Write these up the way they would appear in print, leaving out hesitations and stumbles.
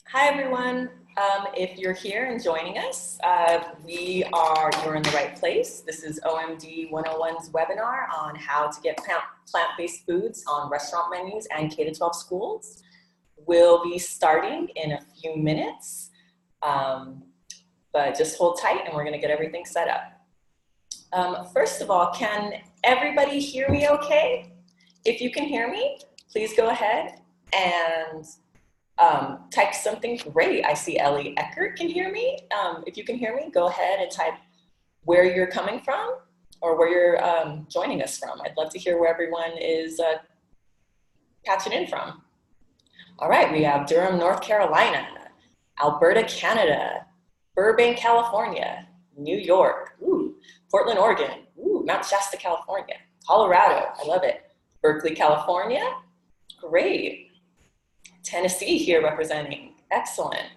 Hi, everyone. If you're here and joining us, you're in the right place. This is OMD 101's webinar on how to get plant-based foods on restaurant menus and K-12 schools. We'll be starting in a few minutes, but just hold tight and we're gonna get everything set up. First of all, can everybody hear me okay? If you can hear me, please go ahead and type something. Great. I see Ellie Eckert can hear me. If you can hear me, go ahead and type where you're coming from or where you're joining us from. I'd love to hear where everyone is patching in from. All right, we have Durham, North Carolina, Alberta, Canada, Burbank, California, New York, ooh, Portland, Oregon, ooh, Mount Shasta, California, Colorado, I love it, Berkeley, California, great. Tennessee here representing, excellent.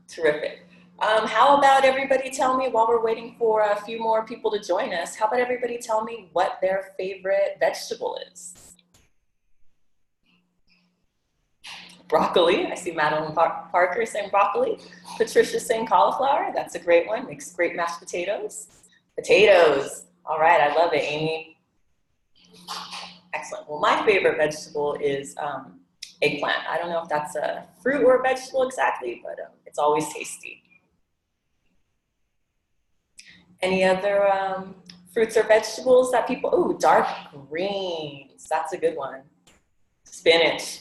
Terrific. How about everybody tell me, while we're waiting for a few more people to join us, how about everybody tell me what their favorite vegetable is? Broccoli, I see Madeline Parker saying broccoli. Patricia saying cauliflower, that's a great one, makes great mashed potatoes. Potatoes, all right, I love it, Amy. Excellent. Well, my favorite vegetable is eggplant. I don't know if that's a fruit or a vegetable exactly, but it's always tasty. Any other fruits or vegetables that people, ooh, dark greens. That's a good one. Spinach.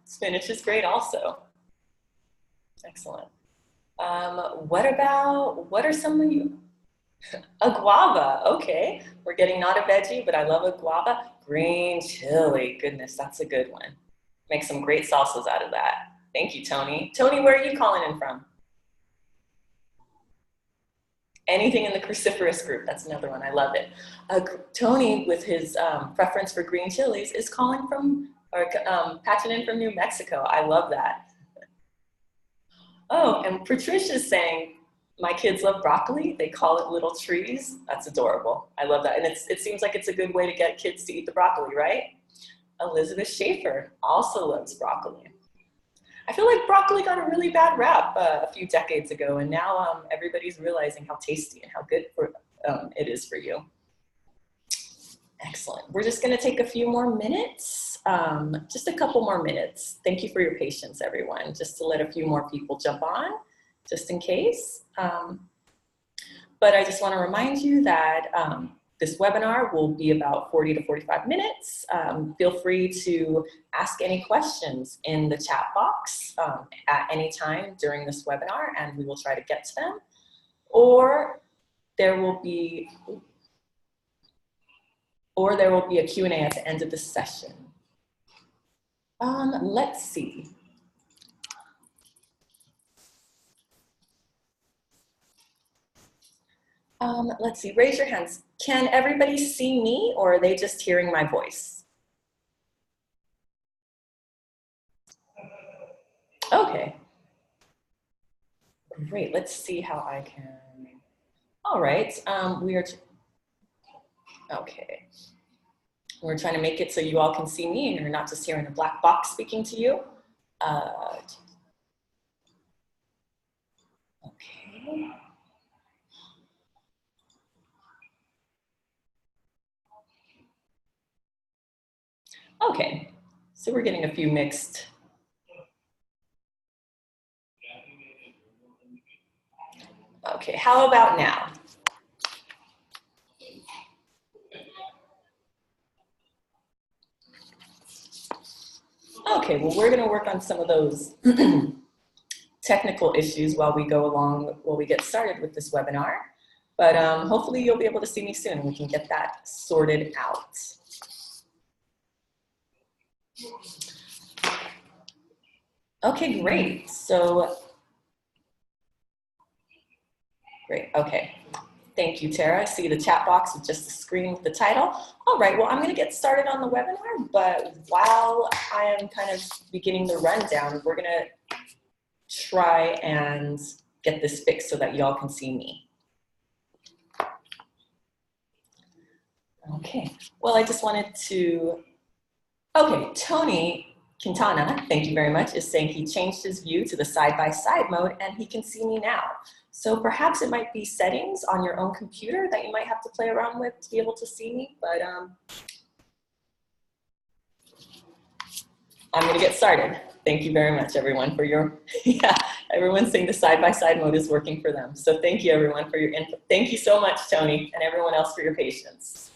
Spinach is great also. Excellent. What are some of you? A guava, okay. We're getting not a veggie, but I love a guava. Green chili, goodness, that's a good one. Make some great salsas out of that. Thank you, Tony. Tony, where are you calling in from? Anything in the cruciferous group, that's another one, I love it. Tony, with his preference for green chilies, is calling from, or patching in from New Mexico. I love that. Oh, and Patricia's saying, my kids love broccoli. They call it little trees. That's adorable. I love that. And it seems like it's a good way to get kids to eat the broccoli, right? Elizabeth Schaefer also loves broccoli. I feel like broccoli got a really bad rap a few decades ago, and now everybody's realizing how tasty and how good it is for you. Excellent. We're just going to take a few more minutes, just a couple more minutes. Thank you for your patience, everyone, just to let a few more people jump on, just in case. But I just want to remind you that this webinar will be about 40 to 45 minutes. Feel free to ask any questions in the chat box at any time during this webinar, and we will try to get to them. Or there will be a Q&A at the end of the session. Let's see. Let's see, raise your hands. Can everybody see me, or are they just hearing my voice? Okay. Great, let's see how I can. All right, okay. We're trying to make it so you all can see me and you're not just hearing a black box speaking to you. Okay. Okay, so we're getting a few mixed. Okay, how about now? Okay, well, we're gonna work on some of those technical issues while we go along, while we get started with this webinar. But hopefully you'll be able to see me soon and we can get that sorted out. Okay, great. So, great, okay. Thank you, Tara. I see the chat box with just the screen with the title. All right, well, I'm gonna get started on the webinar, but while I am kind of beginning the rundown, we're gonna try and get this fixed so that y'all can see me. Okay, well, I just wanted to, okay, Tony Quintana, thank you very much, is saying he changed his view to the side-by-side mode and he can see me now. So perhaps it might be settings on your own computer that you might have to play around with to be able to see me, but I'm gonna get started. Thank you very much, everyone, for your, yeah, everyone's saying the side-by-side mode is working for them. So thank you, everyone, for your input. Thank you so much, Tony, and everyone else for your patience.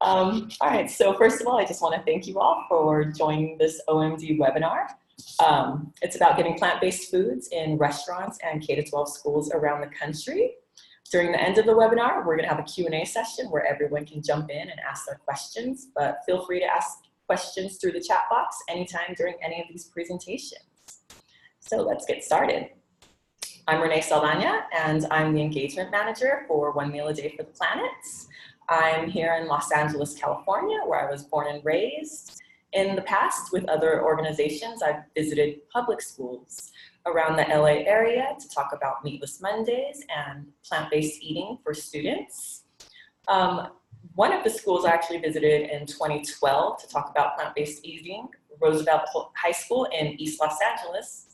All right, so first of all, I just want to thank you all for joining this OMD webinar. It's about getting plant-based foods in restaurants and K-12 schools around the country. During the end of the webinar, we're going to have a Q&A session where everyone can jump in and ask their questions, but feel free to ask questions through the chat box anytime during any of these presentations. So let's get started. I'm Renee Saldana, and I'm the engagement manager for One Meal a Day for the Planet. I'm here in Los Angeles, California, where I was born and raised. In the past, with other organizations, I've visited public schools around the LA area to talk about Meatless Mondays and plant-based eating for students. One of the schools I actually visited in 2012 to talk about plant-based eating, Roosevelt High School in East Los Angeles,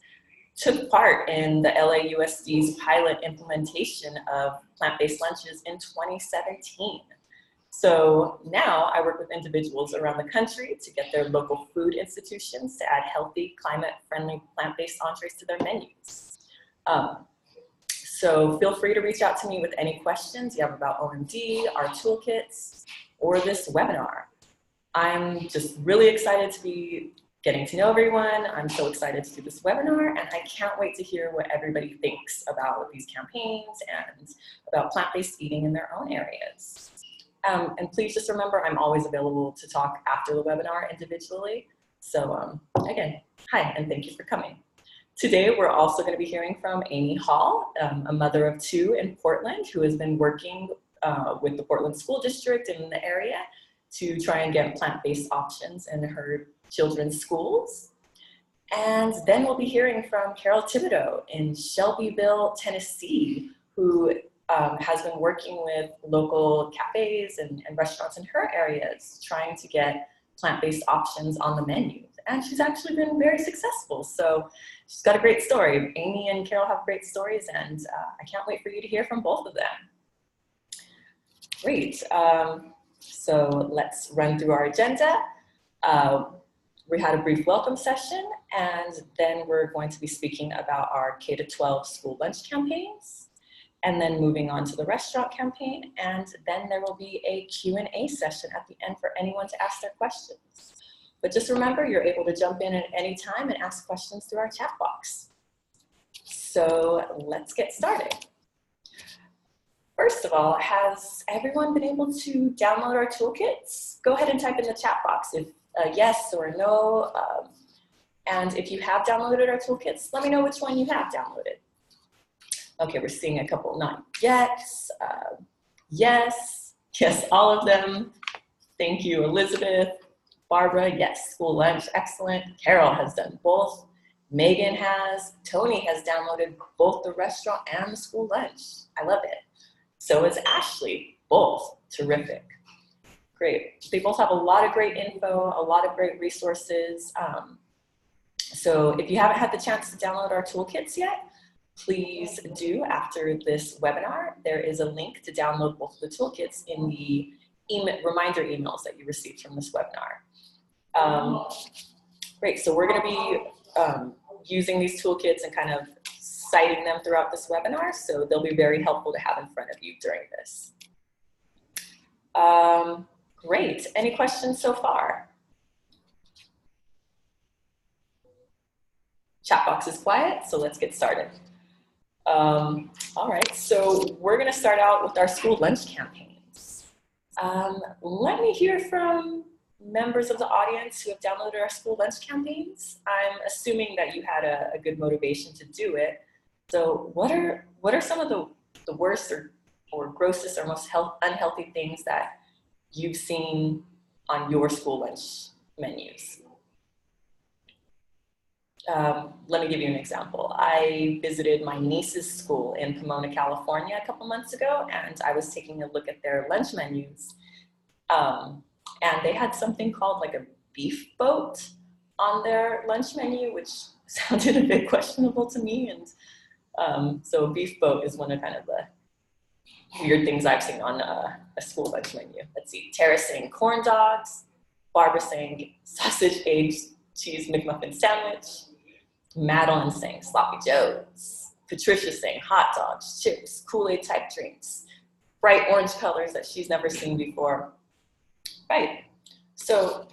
took part in the LAUSD's pilot implementation of plant-based lunches in 2017. So now I work with individuals around the country to get their local food institutions to add healthy, climate-friendly, plant-based entrees to their menus. So feel free to reach out to me with any questions you have about OMD, our toolkits, or this webinar. I'm just really excited to be getting to know everyone. I'm so excited to do this webinar, and I can't wait to hear what everybody thinks about these campaigns and about plant-based eating in their own areas. And please just remember, I'm always available to talk after the webinar individually. So again, hi, and thank you for coming. Today, we're also going to be hearing from Amy Hall, a mother of two in Portland, who has been working with the Portland School District in the area to try and get plant-based options in her children's schools. And then we'll be hearing from Carol Thibodeau in Shelbyville, Tennessee, who has been working with local cafes and restaurants in her areas, trying to get plant-based options on the menu. And she's actually been very successful. So she's got a great story. Amy and Carol have great stories, and I can't wait for you to hear from both of them. Great. So let's run through our agenda. We had a brief welcome session, and then we're going to be speaking about our K-12 school lunch campaigns, and then moving on to the restaurant campaign, and then there will be a Q&A session at the end for anyone to ask their questions. But just remember, you're able to jump in at any time and ask questions through our chat box. So let's get started. First of all, has everyone been able to download our toolkits? Go ahead and type in the chat box if yes or no. And if you have downloaded our toolkits, let me know which one you have downloaded. Okay, we're seeing a couple not yet. Yes, all of them. Thank you, Elizabeth. Barbara, yes, school lunch, excellent. Carol has done both. Megan has. Tony has downloaded both the restaurant and the school lunch. I love it. So is Ashley, both terrific. Great. They both have a lot of great info, a lot of great resources. So if you haven't had the chance to download our toolkits yet, please do after this webinar. There is a link to download both of the toolkits in the reminder emails that you received from this webinar. Great, so we're going to be using these toolkits and kind of citing them throughout this webinar, so they'll be very helpful to have in front of you during this. Great, any questions so far? Chat box is quiet, so let's get started. All right, so we're going to start out with our school lunch campaigns. Let me hear from members of the audience who have downloaded our school lunch campaigns. I'm assuming that you had a good motivation to do it. So what are some of the worst or grossest or most unhealthy things that you've seen on your school lunch menus? Let me give you an example. I visited my niece's school in Pomona, California a couple months ago, and I was taking a look at their lunch menus. And they had something called like a beef boat on their lunch menu, which sounded a bit questionable to me. And so a beef boat is one of kind of the weird things I've seen on a school lunch menu. Let's see, Tara saying corn dogs, Barbara saying sausage, eggs, cheese McMuffin sandwich, Madeline saying sloppy joes, Patricia saying hot dogs, chips, Kool-Aid type drinks, bright orange colors that she's never seen before. Right, so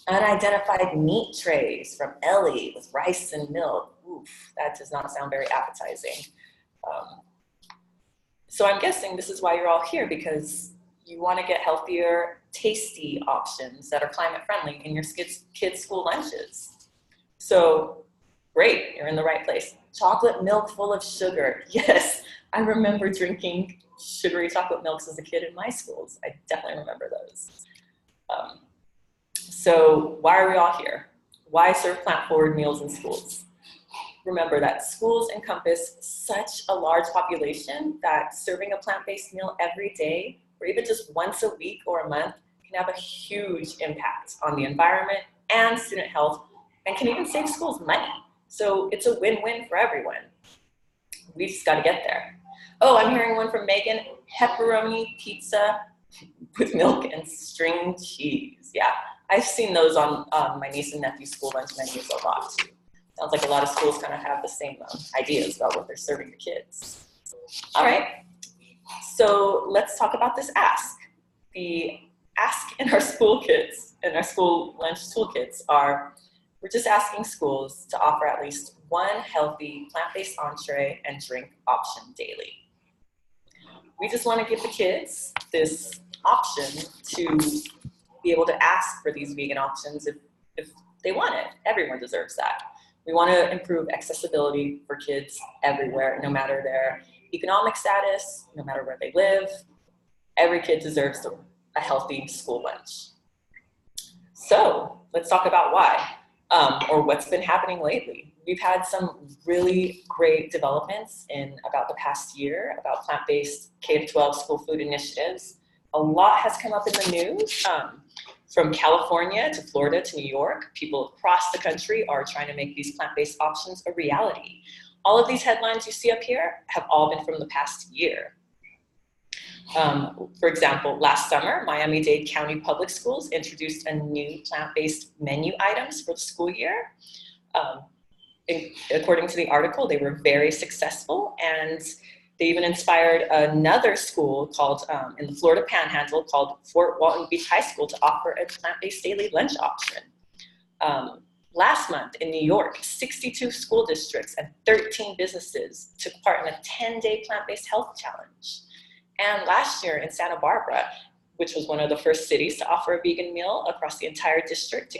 unidentified meat trays from Ellie with rice and milk. Oof, that does not sound very appetizing. So I'm guessing this is why you're all here, because you want to get healthier, tasty options that are climate friendly in your kids' school lunches. So great, you're in the right place. Chocolate milk full of sugar. Yes, I remember drinking sugary chocolate milks as a kid in my schools. I definitely remember those. So why are we all here? Why serve plant-forward meals in schools? Remember that schools encompass such a large population that serving a plant-based meal every day, or even just once a week or a month, can have a huge impact on the environment and student health, and can even save schools money. So it's a win-win for everyone. We just got to get there. Oh, I'm hearing one from Megan, pepperoni pizza with milk and string cheese. Yeah, I've seen those on my niece and nephew's school lunch menus a lot too. Sounds like a lot of schools kind of have the same ideas about what they're serving the kids. All right, so let's talk about this ask. The ask in our school kits, in our school lunch toolkits are, we're just asking schools to offer at least one healthy plant-based entree and drink option daily. We just want to give the kids this option to be able to ask for these vegan options if they want it. Everyone deserves that. We want to improve accessibility for kids everywhere, no matter their economic status, no matter where they live. Every kid deserves a healthy school lunch. So let's talk about why, or what's been happening lately. We've had some really great developments in about the past year about plant-based K-12 school food initiatives. A lot has come up in the news. From California to Florida to New York, people across the country are trying to make these plant-based options a reality. All of these headlines you see up here have all been from the past year. For example, last summer, Miami-Dade County Public Schools introduced a new plant-based menu items for the school year. According to the article, they were very successful, and they even inspired another school called, in the Florida Panhandle, called Fort Walton Beach High School, to offer a plant-based daily lunch option. Last month in New York, 62 school districts and 13 businesses took part in a 10-day plant-based health challenge. And last year in Santa Barbara, which was one of the first cities to offer a vegan meal across the entire district to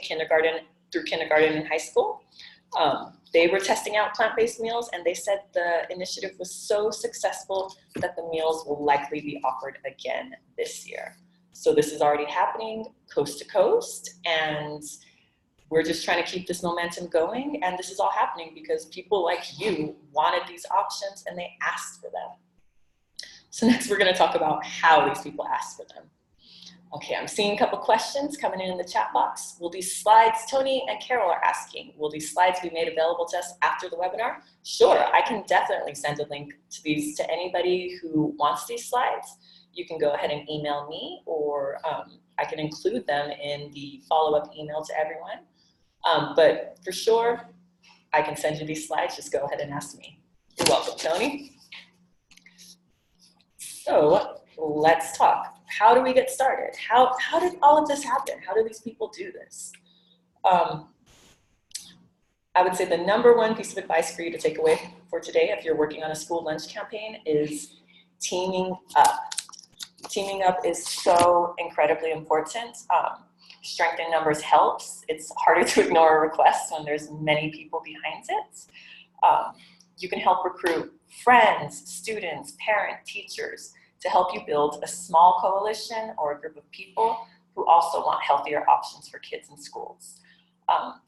through kindergarten and high school, they were testing out plant-based meals, and they said the initiative was so successful that the meals will likely be offered again this year. So this is already happening coast to coast, and we're just trying to keep this momentum going. And this is all happening because people like you wanted these options and they asked for them. So next we're going to talk about how these people asked for them. Okay, I'm seeing a couple questions coming in the chat box. Will these slides, Tony and Carol are asking, will these slides be made available to us after the webinar? Sure, I can definitely send a link to these to anybody who wants these slides. You can go ahead and email me, or I can include them in the follow-up email to everyone. But for sure, I can send you these slides. Just go ahead and ask me. You're welcome, Tony. So let's talk. How do we get started? How did all of this happen? How do these people do this? I would say the number one piece of advice for you to take away for today, if you're working on a school lunch campaign, is teaming up. Teaming up is so incredibly important. Strength in numbers helps. It's harder to ignore a request when there's many people behind it. You can help recruit friends, students, parents, teachers, to help you build a small coalition or a group of people who also want healthier options for kids in schools.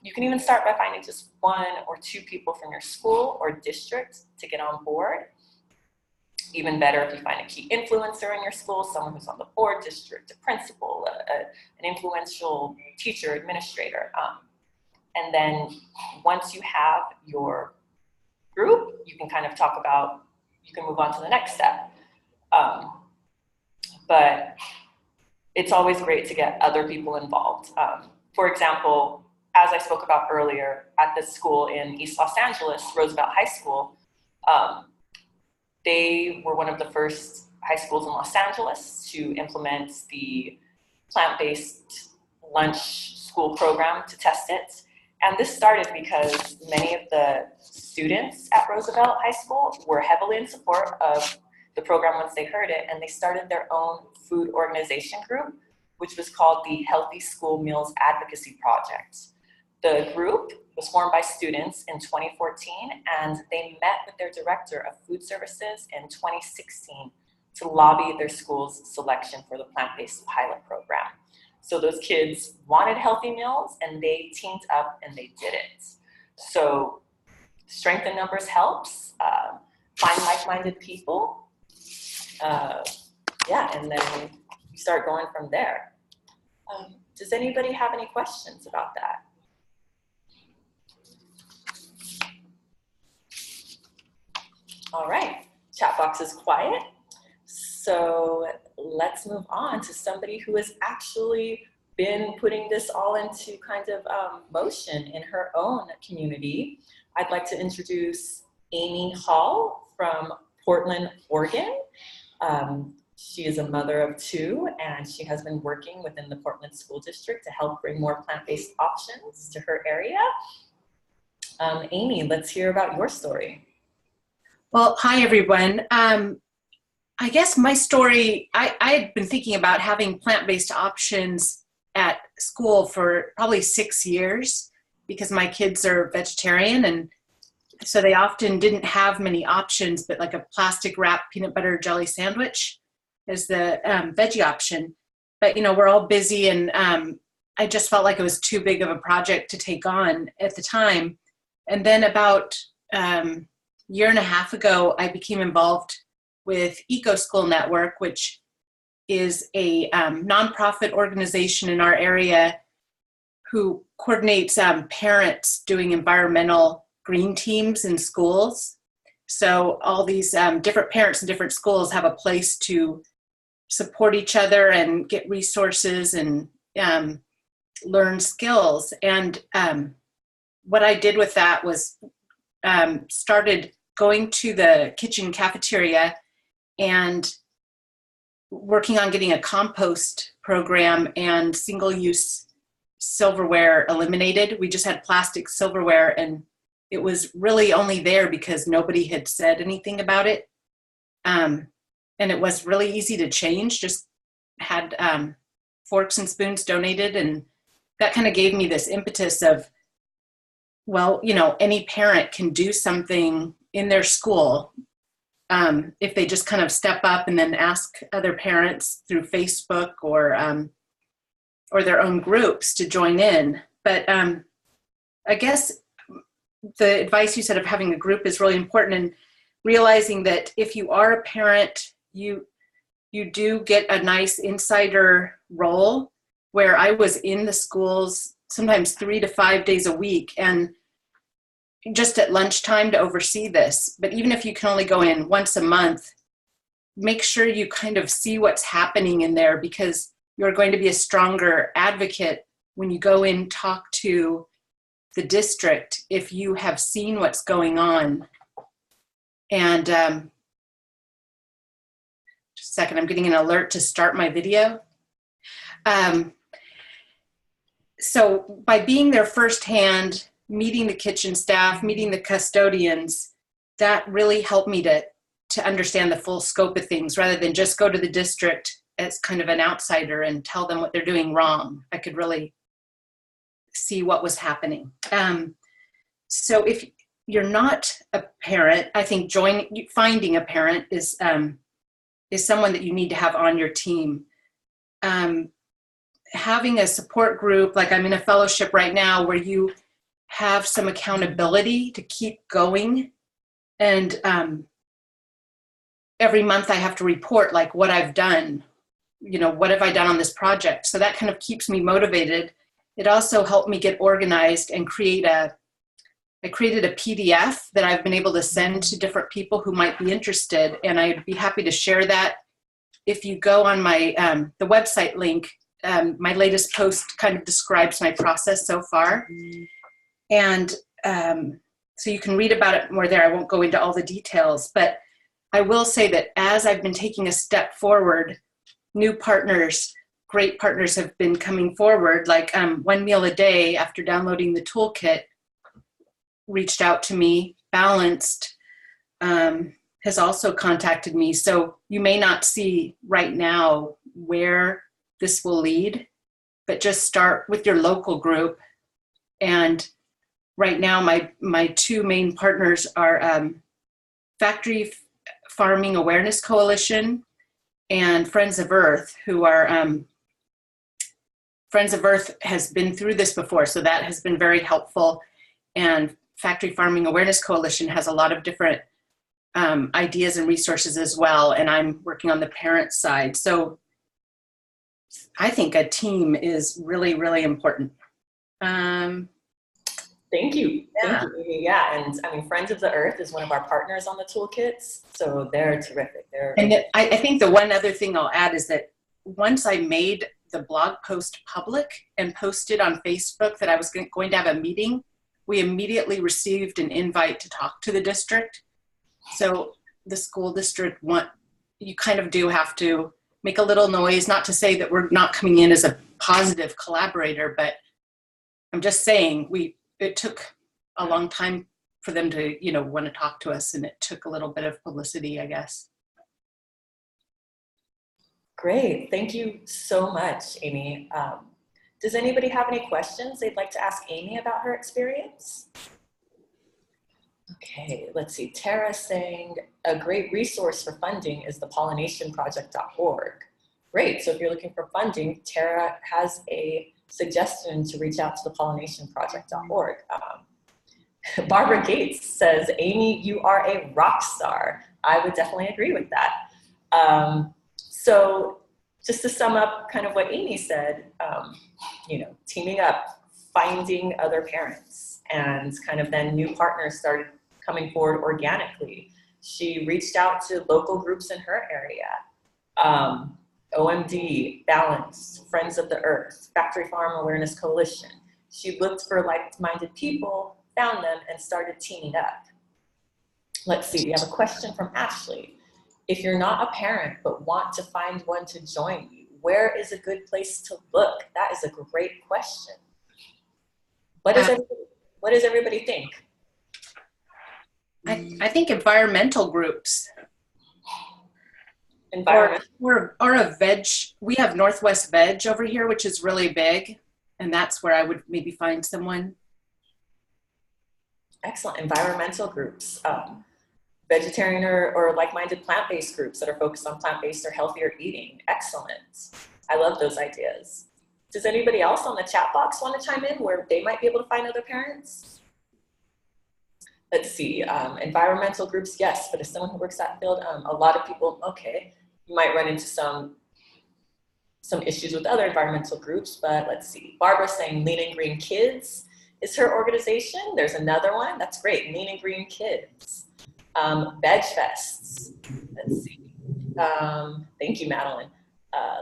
You can even start by finding just one or two people from your school or district to get on board. Even better if you find a key influencer in your school, someone who's on the board, district, a principal, an influential teacher, administrator. And then once you have your group, you can kind of talk about, you can move on to the next step. But it's always great to get other people involved. For example, as I spoke about earlier, at this school in East Los Angeles, Roosevelt High School, they were one of the first high schools in Los Angeles to implement the plant-based lunch school program to test it. And this started because many of the students at Roosevelt High School were heavily in support of the program once they heard it, and they started their own food organization group, which was called the Healthy School Meals Advocacy Project. The group was formed by students in 2014, and they met with their director of food services in 2016 to lobby their school's selection for the plant-based pilot program. So those kids wanted healthy meals, and they teamed up and they did it. So strength in numbers helps. Find like-minded people. Yeah, and then you start going from there. Does anybody have any questions about that? All right, chat box is quiet. So let's move on to somebody who has actually been putting this all into kind of motion in her own community. I'd like to introduce Amy Hall from Portland, Oregon. She is a mother of two, and she has been working within the Portland School District to help bring more plant-based options to her area. Amy, let's hear about your story. Well, hi, everyone. I guess my story, I had been thinking about having plant-based options at school for probably 6 years because my kids are vegetarian, and so they often didn't have many options, but like a plastic wrap peanut butter jelly sandwich is the veggie option. But, you know, we're all busy, and I just felt like it was too big of a project to take on at the time. And then about year and a half ago, I became involved with Eco School Network, which is a nonprofit organization in our area who coordinates parents doing environmental green teams in schools. So all these different parents in different schools have a place to support each other and get resources and learn skills. And what I did with that was started going to the kitchen cafeteria and working on getting a compost program and single-use silverware eliminated. We just had plastic silverware, and it was really only there because nobody had said anything about it. And it was really easy to change, just had forks and spoons donated, and that kind of gave me this impetus of, well, you know, any parent can do something in their school if they just kind of step up and then ask other parents through Facebook or their own groups to join in. But I guess the advice you said of having a group is really important, and realizing that if you are a parent, you do get a nice insider role, where I was in the schools sometimes 3 to 5 days a week, and just at lunchtime to oversee this. But even if you can only go in once a month, make sure you kind of see what's happening in there, because you're going to be a stronger advocate when you go in, talk to the district, if you have seen what's going on. And just a second, I'm getting an alert to start my video. So by being there firsthand, meeting the kitchen staff, meeting the custodians, that really helped me to understand the full scope of things, rather than just go to the district as kind of an outsider and tell them what they're doing wrong. I could really see what was happening. So if you're not a parent, I think finding a parent is someone that you need to have on your team. Having a support group, like I'm in a fellowship right now, where you have some accountability to keep going, and every month I have to report like what I've done, what have I done on this project? So that kind of keeps me motivated. It also helped me get organized and I created a PDF that I've been able to send to different people who might be interested, and I'd be happy to share that. If you go on my the website link, my latest post kind of describes my process so far, and so you can read about it more there. I won't go into all the details, but I will say that as I've been taking a step forward, new partners, great partners have been coming forward, like One Meal a Day, after downloading the Toolkit, reached out to me. Balanced has also contacted me. So you may not see right now where this will lead, but just start with your local group. And right now, my two main partners are Factory Farming Awareness Coalition and Friends of Earth, who are, Friends of Earth has been through this before, so that has been very helpful. And Factory Farming Awareness Coalition has a lot of different ideas and resources as well, and I'm working on the parent side. So I think a team is really, really important. Thank you. Yeah. Thank you, Amy. Yeah, and I mean, Friends of the Earth is one of our partners on the toolkits, so they're terrific. I think the one other thing I'll add is that once I made the blog post public and posted on Facebook that I was going to have a meeting, we immediately received an invite to talk to the district. So the school district you kind of do have to make a little noise, not to say that we're not coming in as a positive collaborator, but I'm just saying it took a long time for them to, want to talk to us, and it took a little bit of publicity, I guess. Great. Thank you so much, Amy. Does anybody have any questions they'd like to ask Amy about her experience? Okay, let's see. Tara's saying a great resource for funding is the pollinationproject.org. Great. So if you're looking for funding, Tara has a suggestion to reach out to the pollinationproject.org. Barbara Gates says, Amy, you are a rock star. I would definitely agree with that. So just to sum up kind of what Amy said, teaming up, finding other parents, and kind of then new partners started coming forward organically. She reached out to local groups in her area, OMD, Balanced, Friends of the Earth, Factory Farm Awareness Coalition. She looked for like-minded people, found them, and started teaming up. Let's see, we have a question from Ashley. If you're not a parent but want to find one to join you, where is a good place to look? That is a great question. What does everybody think? I think environmental groups. Or a veg. We have Northwest Veg over here, which is really big, and that's where I would maybe find someone. Excellent. Environmental groups. Vegetarian or like-minded plant-based groups that are focused on plant-based or healthier eating. Excellent. I love those ideas. Does anybody else on the chat box want to chime in where they might be able to find other parents? Let's see, environmental groups, yes, but as someone who works that field, a lot of people, okay, you might run into some issues with other environmental groups, but let's see. Barbara's saying Lean and Green Kids is her organization. There's another one, that's great, Lean and Green Kids. Veg Fests, let's see. Thank you, Madeline.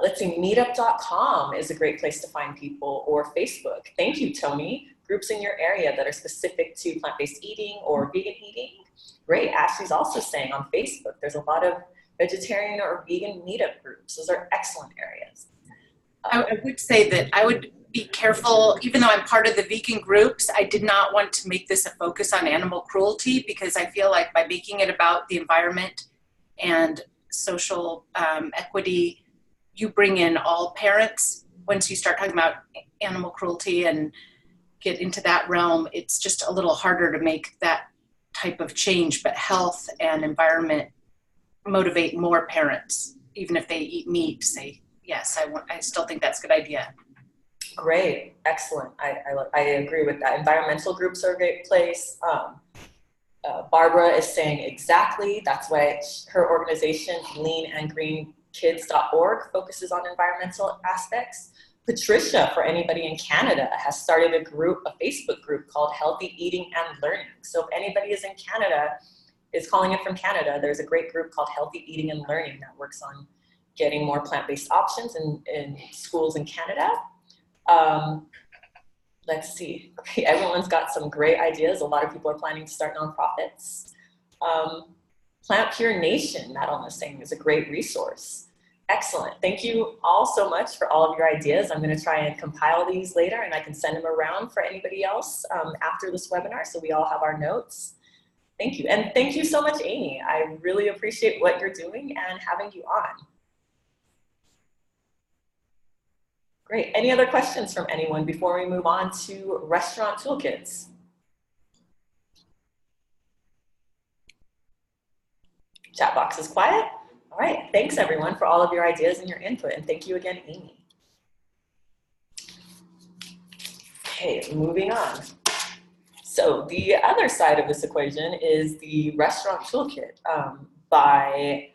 Let's see, meetup.com is a great place to find people, or Facebook. Thank you, Tony. Groups in your area that are specific to plant-based eating or vegan eating. Great, Ashley's also saying on Facebook, there's a lot of vegetarian or vegan meetup groups. Those are excellent areas. I would say that I would be careful, even though I'm part of the vegan groups, I did not want to make this a focus on animal cruelty, because I feel like by making it about the environment and social equity, you bring in all parents. Once you start talking about animal cruelty and get into that realm, it's just a little harder to make that type of change, but health and environment motivate more parents, even if they eat meat, say, yes, I still think that's a good idea. Great, excellent. I agree with that. Environmental groups are a great place. Barbara is saying exactly. That's why her organization, leanandgreenkids.org, focuses on environmental aspects. Patricia, for anybody in Canada, has started a Facebook group called Healthy Eating and Learning. So if anybody is in Canada, is calling it from Canada, there's a great group called Healthy Eating and Learning that works on getting more plant-based options in schools in Canada. Let's see, okay, everyone's got some great ideas. A lot of people are planning to start nonprofits. Plant Pure Nation, Madeline is saying, is a great resource. Excellent. Thank you all so much for all of your ideas. I'm going to try and compile these later, and I can send them around for anybody else after this webinar, so we all have our notes. Thank you. And thank you so much, Amy. I really appreciate what you're doing and having you on. Great. Any other questions from anyone before we move on to restaurant toolkits? Chat box is quiet. All right. Thanks, everyone, for all of your ideas and your input. And thank you again, Amy. Okay, moving on. So the other side of this equation is the restaurant toolkit. By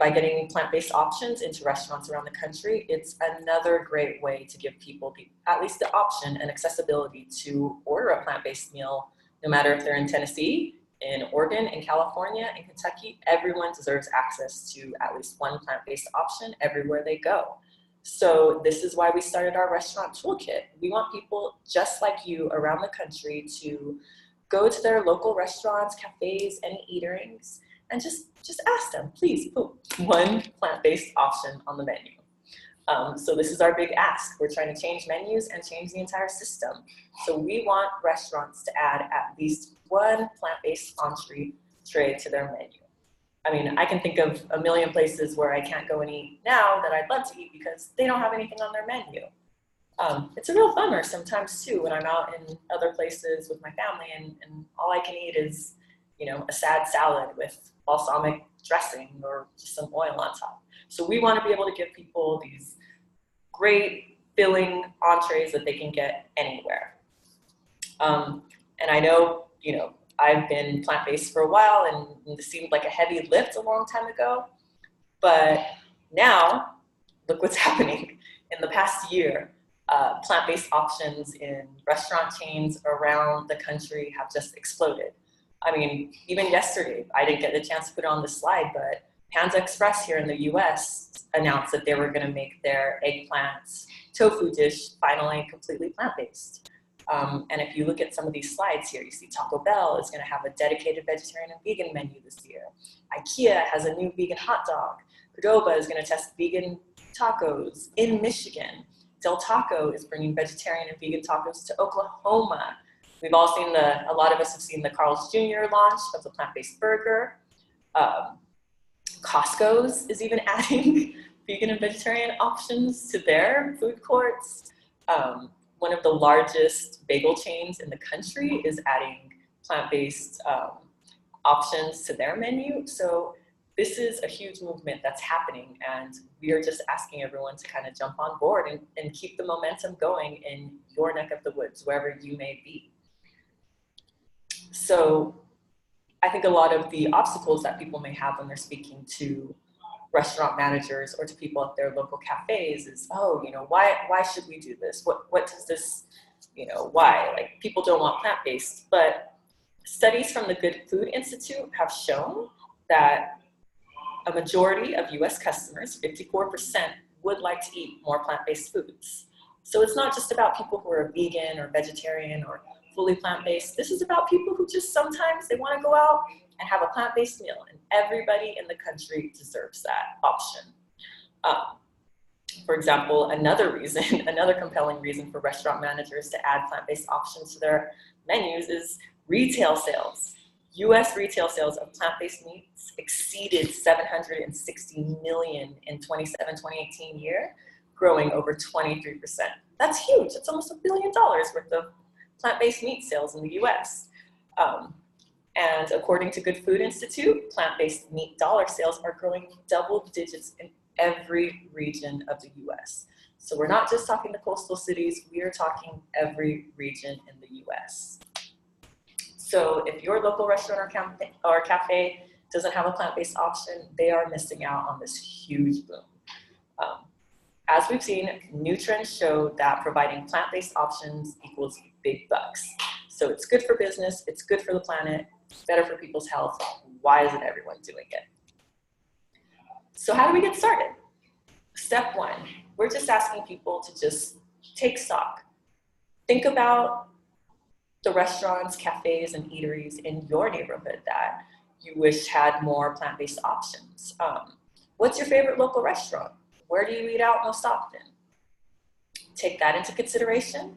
getting plant-based options into restaurants around the country, it's another great way to give people at least the option and accessibility to order a plant-based meal, no matter if they're in Tennessee, in Oregon, in California, in Kentucky. Everyone deserves access to at least one plant-based option everywhere they go. So this is why we started our restaurant toolkit. We want people just like you around the country to go to their local restaurants, cafes, any eateries, and just ask them, please put one plant-based option on the menu. So this is our big ask. We're trying to change menus and change the entire system. So we want restaurants to add at least one plant-based entree to their menu. I mean, I can think of a million places where I can't go and eat now that I'd love to eat because they don't have anything on their menu. It's a real bummer sometimes too when I'm out in other places with my family and all I can eat is, you know, a sad salad with balsamic dressing or just some oil on top. So we want to be able to give people these great filling entrees that they can get anywhere. And I know, you know, I've been plant-based for a while and this seemed like a heavy lift a long time ago, but now look what's happening. In the past year, plant-based options in restaurant chains around the country have just exploded. I mean, even yesterday, I didn't get the chance to put it on the slide, but Panda Express here in the US announced that they were going to make their eggplant tofu dish finally completely plant-based. And if you look at some of these slides here, you see Taco Bell is going to have a dedicated vegetarian and vegan menu this year. IKEA has a new vegan hot dog. Qdoba is going to test vegan tacos in Michigan. Del Taco is bringing vegetarian and vegan tacos to Oklahoma. We've all seen a lot of us have seen the Carl's Jr. launch of the plant-based burger. Costco's is even adding vegan and vegetarian options to their food courts. One of the largest bagel chains in the country is adding plant-based options to their menu. So this is a huge movement that's happening, and we are just asking everyone to kind of jump on board and keep the momentum going in your neck of the woods, wherever you may be. So I think a lot of the obstacles that people may have when they're speaking to restaurant managers or to people at their local cafes is, oh, you know, why should we do this? What does this, you know, why? Like, people don't want plant-based, but studies from the Good Food Institute have shown that a majority of US customers, 54%, would like to eat more plant-based foods. So it's not just about people who are vegan or vegetarian or fully plant-based. This is about people who just sometimes they want to go out and have a plant-based meal, and everybody in the country deserves that option. For example, another compelling reason for restaurant managers to add plant-based options to their menus is retail sales. US retail sales of plant-based meats exceeded 760 million in 2018 year, growing over 23%. That's huge. It's almost $1 billion worth of plant-based meat sales in the US. And according to Good Food Institute, plant-based meat dollar sales are growing double digits in every region of the US. So we're not just talking the coastal cities, we are talking every region in the US. So if your local restaurant or cafe doesn't have a plant-based option, they are missing out on this huge boom. As we've seen, new trends show that providing plant-based options equals big bucks. So it's good for business, it's good for the planet, it's better for people's health. Why isn't everyone doing it? So how do we get started? Step one, we're just asking people to just take stock. Think about the restaurants, cafes, and eateries in your neighborhood that you wish had more plant-based options. What's your favorite local restaurant? Where do you eat out most often? Take that into consideration,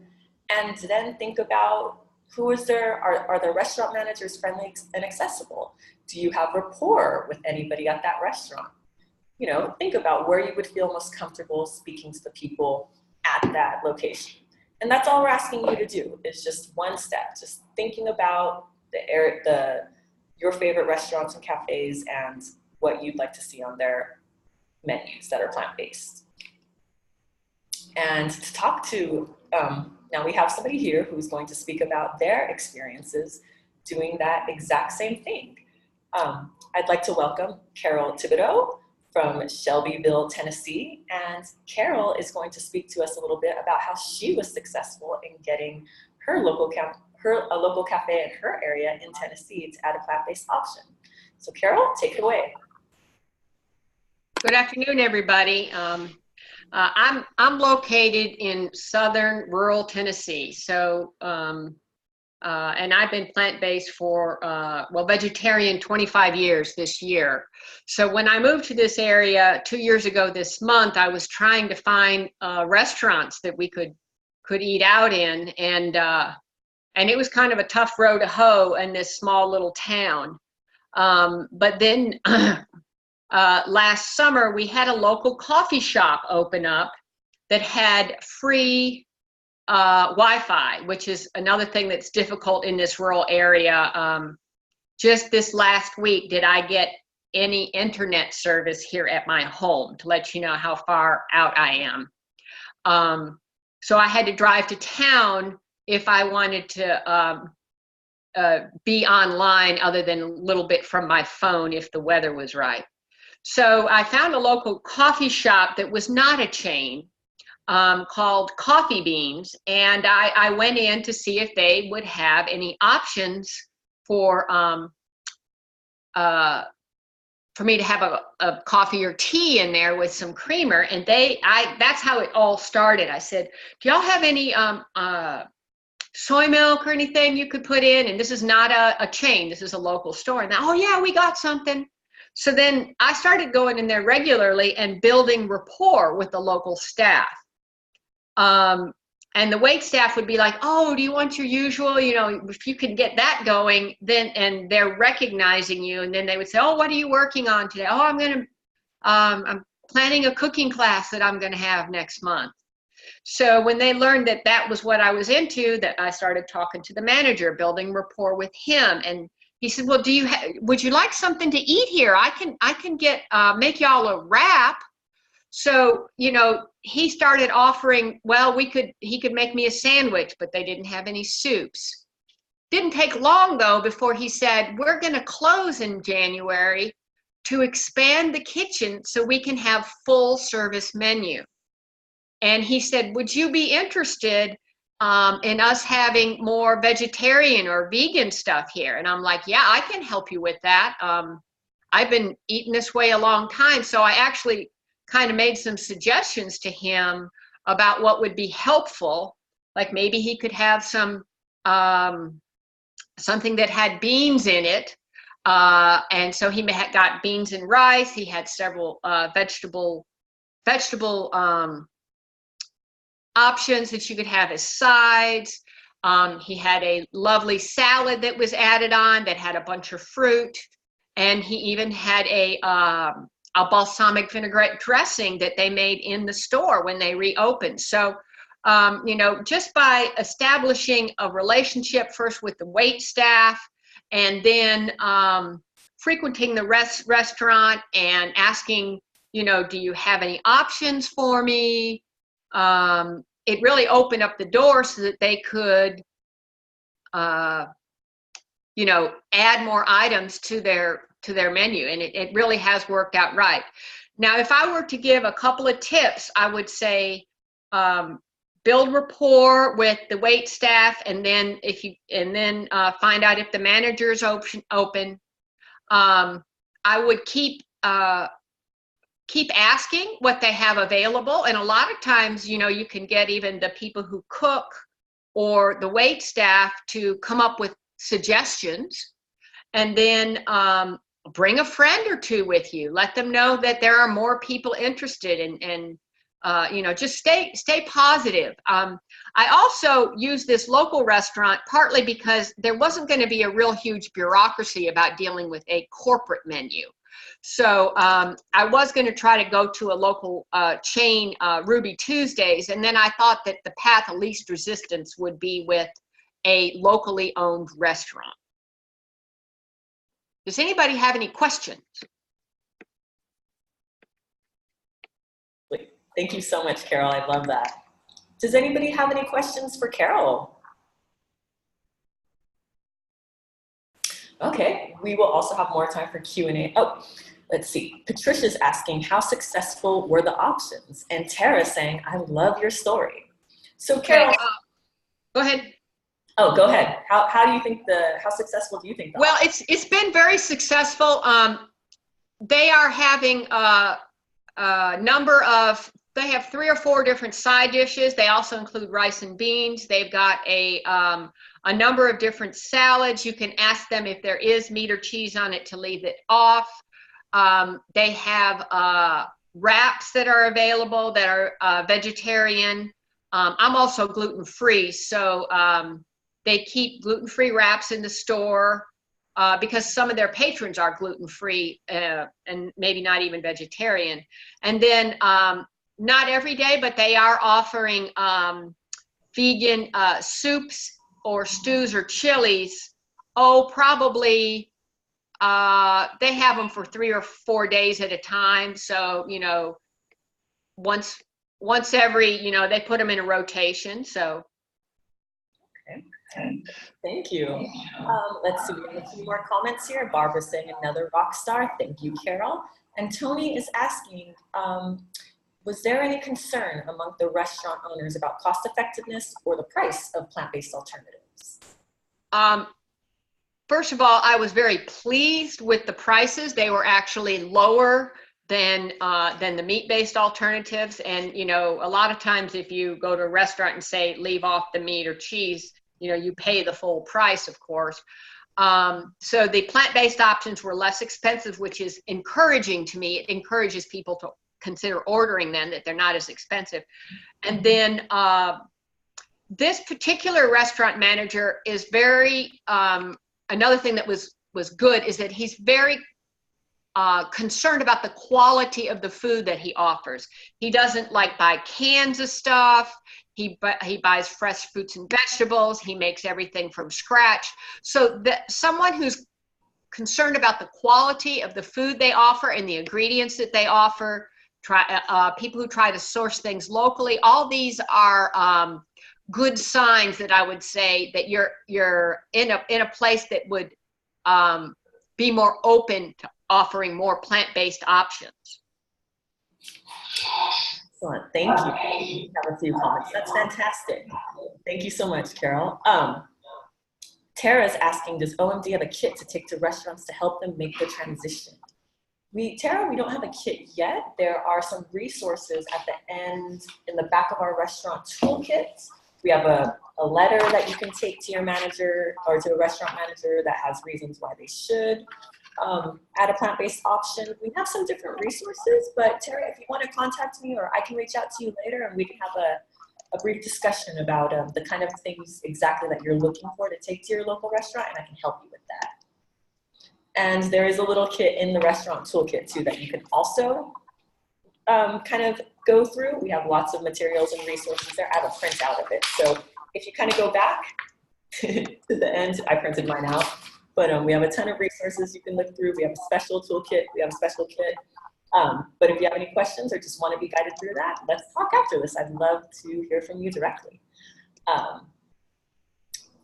and then think about who is there, are the restaurant managers friendly and accessible? Do you have rapport with anybody at that restaurant? You know, think about where you would feel most comfortable speaking to the people at that location. And that's all we're asking you to do, is just one step, just thinking about your favorite restaurants and cafes and what you'd like to see on their menus that are plant-based. And to talk to, now we have somebody here who's going to speak about their experiences doing that exact same thing. I'd like to welcome Carol Thibodeau from Shelbyville, Tennessee. And Carol is going to speak to us a little bit about how she was successful in getting her a local cafe in her area in Tennessee to add a plant-based option. So Carol, take it away. Good afternoon, everybody. I'm located in southern rural Tennessee. So, and I've been plant-based for, well, vegetarian 25 years this year. So when I moved to this area 2 years ago this month, I was trying to find restaurants that we could eat out in, and it was kind of a tough row to hoe in this small little town. But then last summer, we had a local coffee shop open up that had free Wi-Fi, which is another thing that's difficult in this rural area. Just this last week, did I get any internet service here at my home, to let you know how far out I am. So I had to drive to town if I wanted to be online other than a little bit from my phone if the weather was right. So I found a local coffee shop that was not a chain, called Coffee Beans, and I went in to see if they would have any options for me to have a coffee or tea in there with some creamer. And that's how it all started. I said, do y'all have any soy milk or anything you could put in? And this is not a chain, this is a local store. And oh yeah, we got something. So then I started going in there regularly and building rapport with the local staff. And the wait staff would be like, oh, do you want your usual, you know, if you can get that going, then, and they're recognizing you. And then they would say, oh, what are you working on today? Oh, I'm planning a cooking class that I'm going to have next month. So when they learned that that was what I was into, that I started talking to the manager, building rapport with him. And he said, well, would you like something to eat here? I can get, make y'all a wrap. So, you know, he started offering, well, he could make me a sandwich, but they didn't have any soups. Didn't take long though before he said, we're going to close in January to expand the kitchen so we can have full service menu. And he said, would you be interested in us having more vegetarian or vegan stuff here? And I'm like, yeah, I can help you with that. I've been eating this way a long time. So I actually kind of made some suggestions to him about what would be helpful. Like maybe he could have some, something that had beans in it. And so he got beans and rice. He had several vegetable options that you could have as sides. He had a lovely salad that was added on that had a bunch of fruit. And he even had a balsamic vinaigrette dressing that they made in the store when they reopened. So, you know, just by establishing a relationship first with the wait staff and then frequenting the restaurant and asking, you know, do you have any options for me? It really opened up the door so that they could you know, add more items to their menu, and it really has worked out right. Now, if I were to give a couple of tips, I would say build rapport with the wait staff, and then find out if the manager is open. I would keep asking what they have available, and a lot of times, you know, you can get even the people who cook or the wait staff to come up with suggestions, and then bring a friend or two with you. Let them know that there are more people interested, and you know, just stay positive. I also use this local restaurant partly because there wasn't going to be a real huge bureaucracy about dealing with a corporate menu. So I was going to try to go to a local chain, Ruby Tuesdays, and then I thought that the path of least resistance would be with a locally owned restaurant. Does anybody have any questions? Thank you so much, Carol. I love that. Does anybody have any questions for Carol? Okay, we will also have more time for Q&A. Oh, let's see. Patricia's asking, how successful were the options? And Tara's saying, I love your story. So Carol. Okay, go ahead. Oh, go ahead. How do you think how successful do you think? Well, it's been very successful. They are having a number of, they have 3 or 4 different side dishes. They also include rice and beans. They've got a number of different salads. You can ask them if there is meat or cheese on it to leave it off. They have wraps that are available that are vegetarian. I'm also gluten-free, so they keep gluten-free wraps in the store because some of their patrons are gluten-free and maybe not even vegetarian. And then not every day, but they are offering vegan soups or stews or chilies. Oh, probably they have them for 3 or 4 days at a time. So, you know, once every, you know, they put them in a rotation. So. Okay. Thank you. Let's see, we have a few more comments here. Barbara's saying another rock star. Thank you, Carol. And Tony is asking, was there any concern among the restaurant owners about cost effectiveness or the price of plant-based alternatives? First of all, I was very pleased with the prices. They were actually lower than the meat-based alternatives. And, you know, a lot of times if you go to a restaurant and say, leave off the meat or cheese, you know, you pay the full price, of course. So the plant-based options were less expensive, which is encouraging to me. It encourages people to consider ordering them, that they're not as expensive. And then this particular restaurant manager is very, another thing that was good is that he's very concerned about the quality of the food that he offers. He doesn't like buy cans of stuff. He buys fresh fruits and vegetables. He makes everything from scratch. So that someone who's concerned about the quality of the food they offer and the ingredients that they offer, people who try to source things locally, all these are good signs that I would say that you're in a place that would be more open to offering more plant-based options. Excellent, thank you. We have a few comments. That's fantastic. Thank you so much, Carol. Tara's asking, does OMD have a kit to take to restaurants to help them make the transition? Tara, we don't have a kit yet. There are some resources at the end in the back of our restaurant toolkit. We have a letter that you can take to your manager or to a restaurant manager that has reasons why they should add a plant-based option. We have some different resources, but Tara, if you want to contact me, or I can reach out to you later and we can have a brief discussion about the kind of things exactly that you're looking for to take to your local restaurant, and I can help you with that. And there is a little kit in the restaurant toolkit too that you can also kind of go through. We have lots of materials and resources there. I have a printout of it. So if you kind of go back to the end, I printed mine out, but we have a ton of resources you can look through. We have a special toolkit, we have a special kit. But if you have any questions or just want to be guided through that, let's talk after this. I'd love to hear from you directly.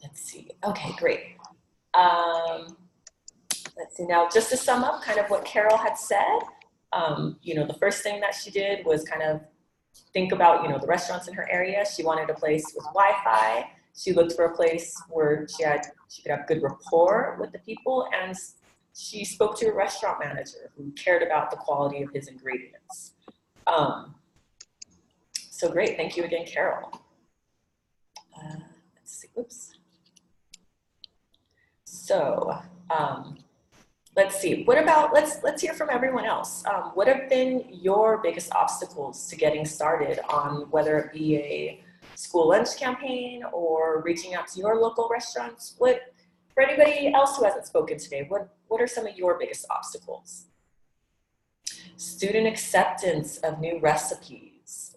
Let's see. Okay, great. Let's see now, just to sum up kind of what Carol had said, the first thing that she did was kind of think about, the restaurants in her area. She wanted a place with Wi-Fi. She looked for a place where she could have good rapport with the people, and she spoke to a restaurant manager who cared about the quality of his ingredients. So great, thank you again, Carol. Let's see, oops. So let's see, what about, let's hear from everyone else. What have been your biggest obstacles to getting started on whether it be a school lunch campaign or reaching out to your local restaurants? For anybody else who hasn't spoken today, what are some of your biggest obstacles? Student acceptance of new recipes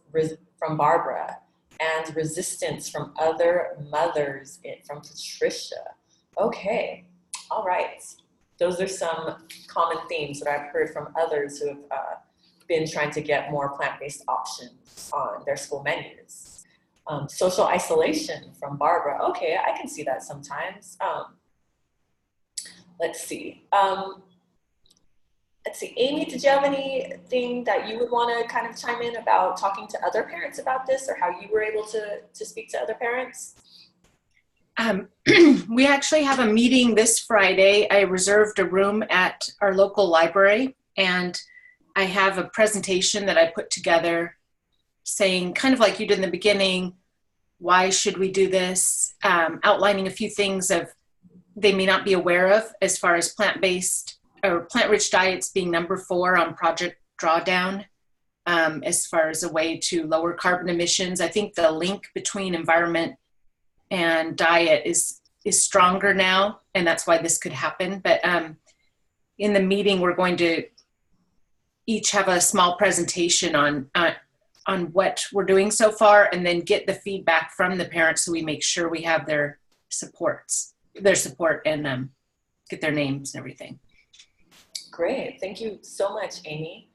from Barbara, and resistance from other mothers from Patricia. Okay, all right. Those are some common themes that I've heard from others who have been trying to get more plant-based options on their school menus. Social isolation from Barbara. Okay, I can see that sometimes. Let's see. Amy, did you have anything that you would want to kind of chime in about talking to other parents about this, or how you were able to speak to other parents? We actually have a meeting this Friday. I reserved a room at our local library, and I have a presentation that I put together saying, kind of like you did in the beginning, why should we do this? Outlining a few things they may not be aware of as far as plant-based or plant-rich diets being number 4 on Project Drawdown, as far as a way to lower carbon emissions. I think the link between environment and diet is stronger now, and that's why this could happen. But in the meeting, we're going to each have a small presentation on what we're doing so far, and then get the feedback from the parents so we make sure we have their support and get their names and everything. Great, thank you so much, Amy.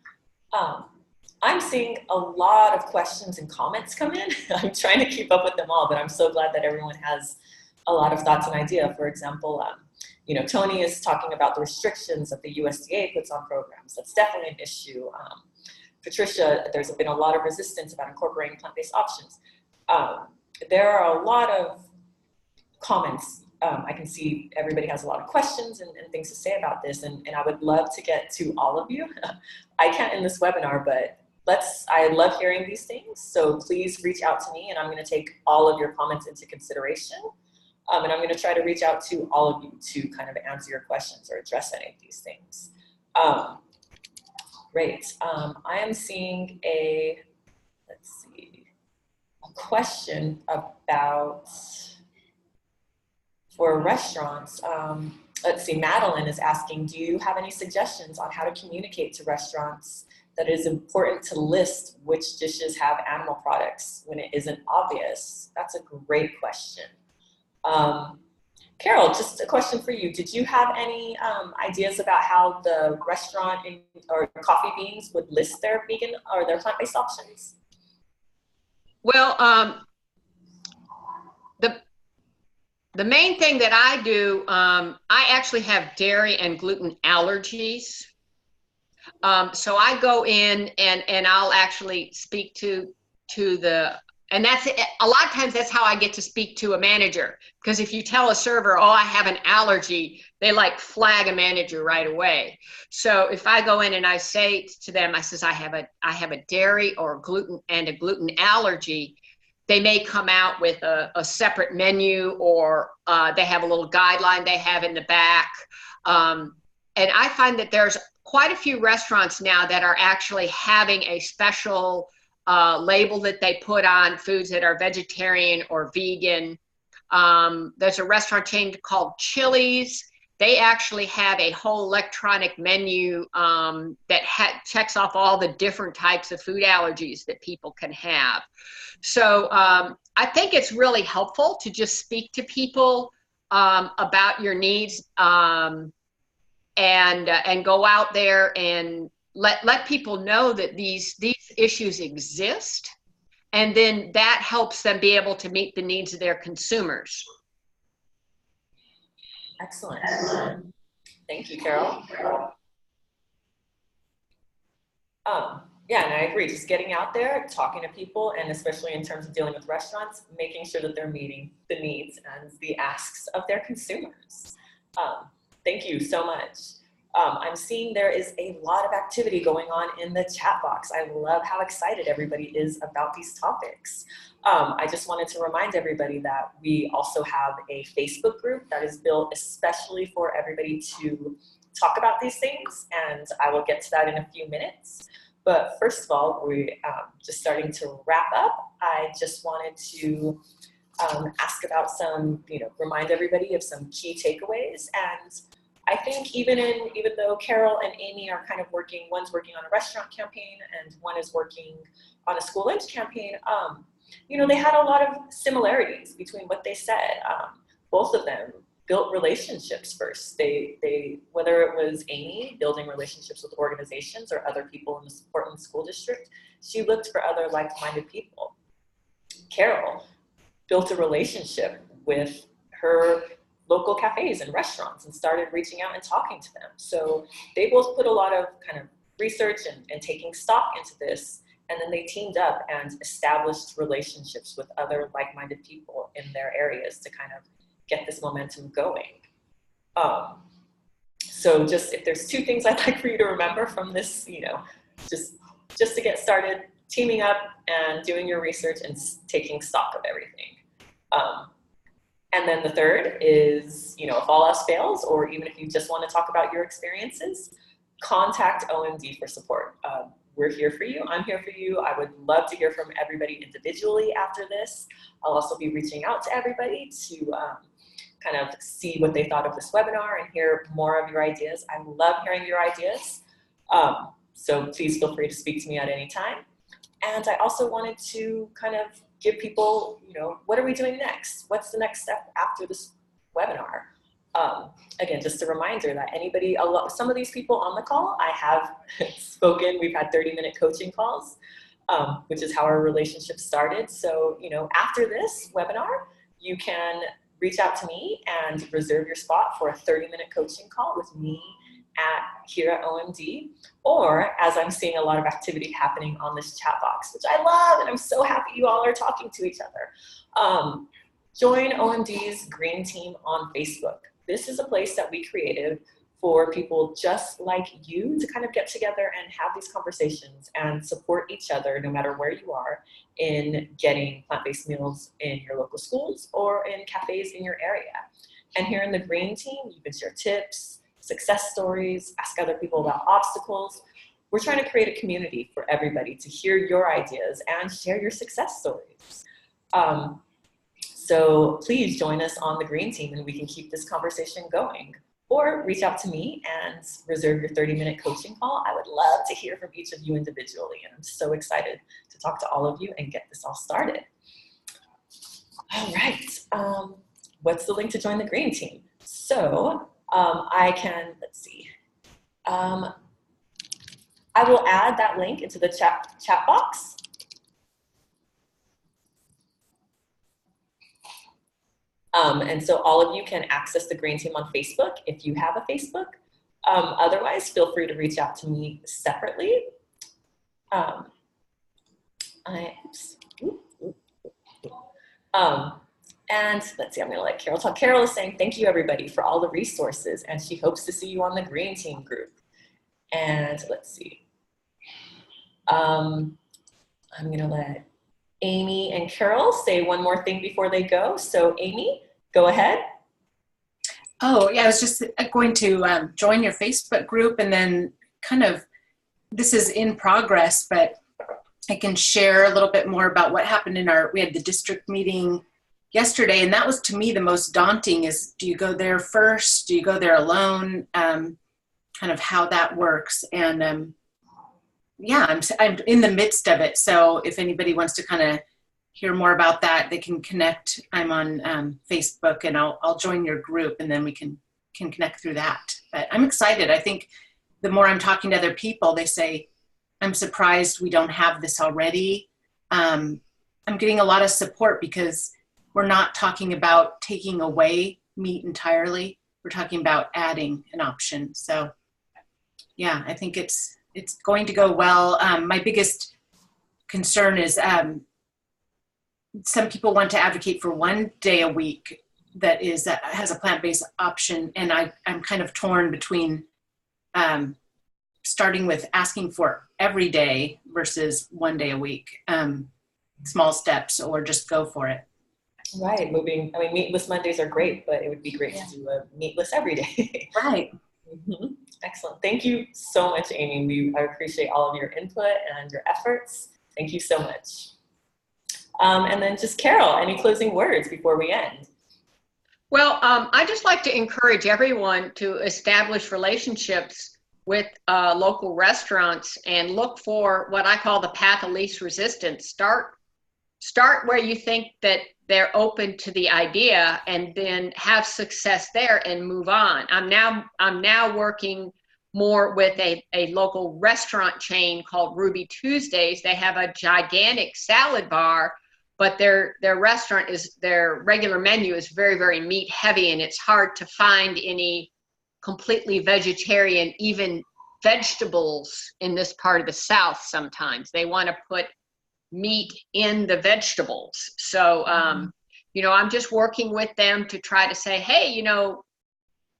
I'm seeing a lot of questions and comments come in. I'm trying to keep up with them all, but I'm so glad that everyone has a lot of thoughts and ideas. For example, Tony is talking about the restrictions that the USDA puts on programs. That's definitely an issue. Patricia, there's been a lot of resistance about incorporating plant-based options. There are a lot of comments. I can see everybody has a lot of questions and things to say about this, and I would love to get to all of you. I can't in this webinar, but I love hearing these things, so please reach out to me, and I'm going to take all of your comments into consideration, and I'm going to try to reach out to all of you to kind of answer your questions or address any of these things. Great. I am seeing a question about, for restaurants. Let's see, Madeline is asking, do you have any suggestions on how to communicate to restaurants that it is important to list which dishes have animal products when it isn't obvious? That's a great question. Carol, just a question for you. Did you have any ideas about how the restaurant or Coffee Beans would list their vegan or their plant-based options? Well, the main thing that I do, I actually have dairy and gluten allergies. So I go in and I'll actually speak to and that's a lot of times that's how I get to speak to a manager, because if you tell a server, oh, I have an allergy, they like flag a manager right away. So if I go in and I say to them, I says, I have a dairy or gluten allergy, they may come out with a separate menu, or they have a little guideline they have in the back. And I find that there's quite a few restaurants now that are actually having a special label that they put on foods that are vegetarian or vegan. There's a restaurant chain called Chili's. They actually have a whole electronic menu that checks off all the different types of food allergies that people can have. So I think it's really helpful to just speak to people about your needs and go out there and let people know that these issues exist, and then that helps them be able to meet the needs of their consumers. Excellent. Thank you, Carol. Yeah, and I agree. Just getting out there, talking to people, and especially in terms of dealing with restaurants, making sure that they're meeting the needs and the asks of their consumers. Thank you so much. I'm seeing there is a lot of activity going on in the chat box. I love how excited everybody is about these topics. I just wanted to remind everybody that we also have a Facebook group that is built especially for everybody to talk about these things, and I will get to that in a few minutes. But first of all, we're just starting to wrap up. I just wanted to ask about some, remind everybody of some key takeaways. And I think even though Carol and Amy are kind of working, one's working on a restaurant campaign and one is working on a school lunch campaign, they had a lot of similarities between what they said. Both of them built relationships first. They whether it was Amy building relationships with organizations or other people in the Portland School District, she looked for other like-minded people. Carol built a relationship with her local cafes and restaurants and started reaching out and talking to them. So they both put a lot of kind of research and taking stock into this, and then they teamed up and established relationships with other like-minded people in their areas to kind of get this momentum going. So just if there's two things I'd like for you to remember from this, just to get started, teaming up and doing your research and taking stock of everything. And then the third is, if all else fails, or even if you just want to talk about your experiences, contact OMD for support. We're here for you. I'm here for you. I would love to hear from everybody individually after this. I'll also be reaching out to everybody to kind of see what they thought of this webinar and hear more of your ideas. I love hearing your ideas. So please feel free to speak to me at any time. And I also wanted to kind of give people, what are we doing next? What's the next step after this webinar? Again, just a reminder that some of these people on the call, I have spoken, we've had 30-minute coaching calls, which is how our relationship started. So, after this webinar, you can reach out to me and reserve your spot for a 30-minute coaching call with me here at OMD, or as I'm seeing a lot of activity happening on this chat box, which I love, and I'm so happy you all are talking to each other. Join OMD's Green Team on Facebook. This is a place that we created for people just like you to kind of get together and have these conversations and support each other no matter where you are in getting plant-based meals in your local schools or in cafes in your area. And here in the Green Team, you can share tips, success stories, ask other people about obstacles. We're trying to create a community for everybody to hear your ideas and share your success stories. So please join us on the Green Team and we can keep this conversation going. Or reach out to me and reserve your 30-minute coaching call. I would love to hear from each of you individually, and I'm so excited to talk to all of you and get this all started. All right, what's the link to join the Green Team? So let's see. I will add that link into the chat box. And so all of you can access the Green Team on Facebook if you have a Facebook. Otherwise, feel free to reach out to me separately. And let's see, I'm gonna let Carol talk. Carol is saying, thank you everybody for all the resources, and she hopes to see you on the Green Team group. And let's see. I'm gonna let Amy and Carol say one more thing before they go. So Amy, go ahead. Oh, yeah, I was just going to join your Facebook group, and then this is in progress, but I can share a little bit more about what happened we had the district meeting yesterday, and that was to me the most daunting is, do you go there first? Do you go there alone? Kind of how that works. And yeah, I'm in the midst of it. So if anybody wants to kind of hear more about that, they can connect. I'm on Facebook, and I'll join your group, and then we can connect through that. But I'm excited. I think the more I'm talking to other people, they say, I'm surprised we don't have this already. I'm getting a lot of support because we're not talking about taking away meat entirely. we're talking about adding an option. So yeah, I think it's going to go well. My biggest concern is some people want to advocate for 1 day a week that has a plant-based option, and I'm kind of torn between starting with asking for every day versus 1 day a week, small steps, or just go for it. Right, meatless Mondays are great, but it would be great to do a meatless every day. Right. Mm-hmm. Excellent. Thank you so much, Amy. I appreciate all of your input and your efforts. Thank you so much. And then just Carol, any closing words before we end? Well, I just like to encourage everyone to establish relationships with local restaurants and look for what I call the path of least resistance. Start where you think that they're open to the idea, and then have success there and move on. I'm now working more with a local restaurant chain called Ruby Tuesdays. They have a gigantic salad bar, but their regular menu is very, very meat heavy, and it's hard to find any completely vegetarian, even vegetables in this part of the South. Sometimes they want to put meat in the vegetables. So, I'm just working with them to try to say, hey,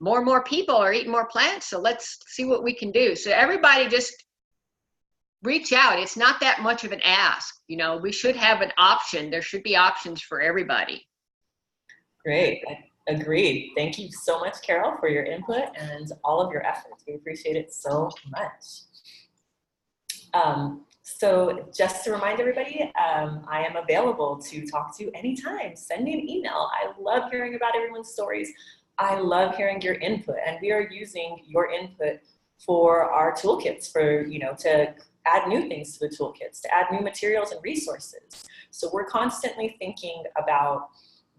more and more people are eating more plants, so let's see what we can do. So everybody just reach out. It's not that much of an ask. We should have an option. There should be options for everybody. Great. Agreed. Thank you so much, Carol, for your input and all of your efforts. We appreciate it so much. So just to remind everybody, I am available to talk to anytime. Send me an email. I love hearing about everyone's stories. I love hearing your input, and we are using your input for our toolkits, to add new things to the toolkits, to add new materials and resources. So we're constantly thinking about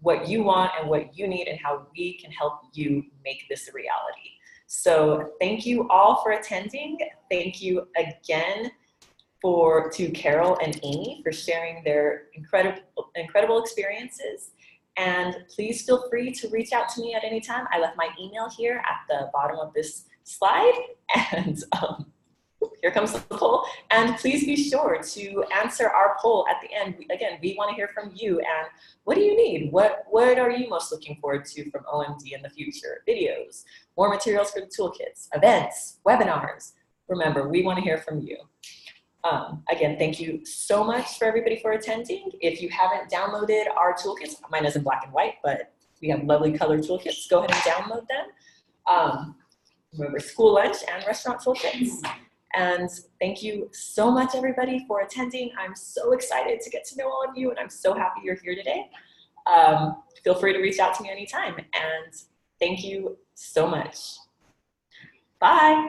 what you want and what you need and how we can help you make this a reality. So thank you all for attending. Thank you again to Carol and Amy for sharing their incredible experiences. And please feel free to reach out to me at any time. I left my email here at the bottom of this slide, and here comes the poll. And please be sure to answer our poll at the end. Again, we want to hear from you. And what do you need? What are you most looking forward to from OMD in the future? Videos, more materials for the toolkits, events, webinars. Remember, we want to hear from you. Again, thank you so much for everybody for attending. If you haven't downloaded our toolkits, mine is in black and white, but we have lovely colored toolkits. Go ahead and download them. Remember, school lunch and restaurant toolkits. And thank you so much, everybody, for attending. I'm so excited to get to know all of you, and I'm so happy you're here today. Feel free to reach out to me anytime. And thank you so much. Bye.